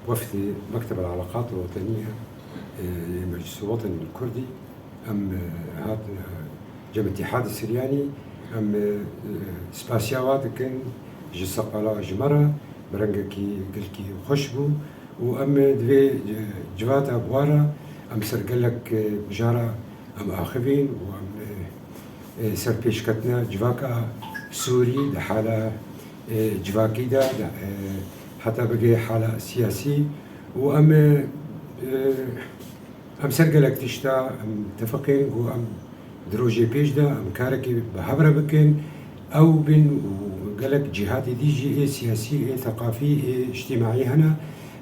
وفد مكتب العلاقات الوطنية للمجلس الوطني الكردي أم هذا جم الاتحاد السرياني أم سباسياوات كان جسقلا جمرة برنجكي قلكي خشبو وأم دوي جواتا بوارا أم سرقلك بجارة أم آخفين وأم سربيشكتنا جواكا سوري لحالة جواكي دا حتى بقي حالة سياسي وأم سرقلك تشتا أم تفقين وأم دروجي بيش دا أم كاركي بهبرة بكن أو بن وقالك جهاتي ديجي سياسي ثقافي اجتماعي هنا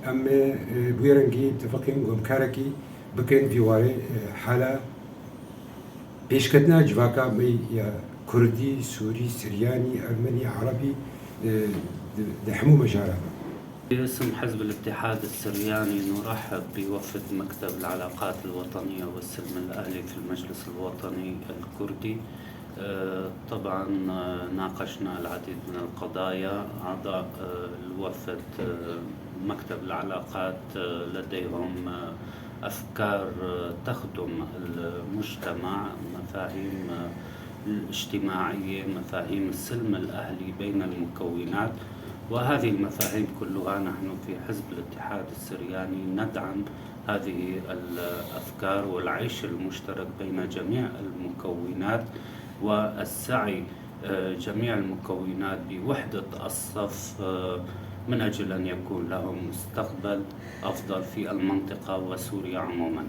أم بويرنجي تفقين وأم كاركي بكن في واري حالة بيشكتنا جواكا مي كردي سوري سرياني أرمني عربي دحمو مجارة. باسم حزب الاتحاد السرياني نرحب بوفد مكتب العلاقات الوطنية والسلم الأهلي في المجلس الوطني الكردي. طبعا ناقشنا العديد من القضايا. أعضاء الوفد مكتب العلاقات لديهم أفكار تخدم المجتمع، مفاهيم الاجتماعية، مفاهيم السلم الأهلي بين المكونات، وهذه المفاهيم كلها نحن في حزب الاتحاد السرياني ندعم هذه الأفكار والعيش المشترك بين جميع المكونات والسعي جميع المكونات بوحدة الصف من أجل أن يكون لهم مستقبل أفضل في المنطقة وسوريا عموما.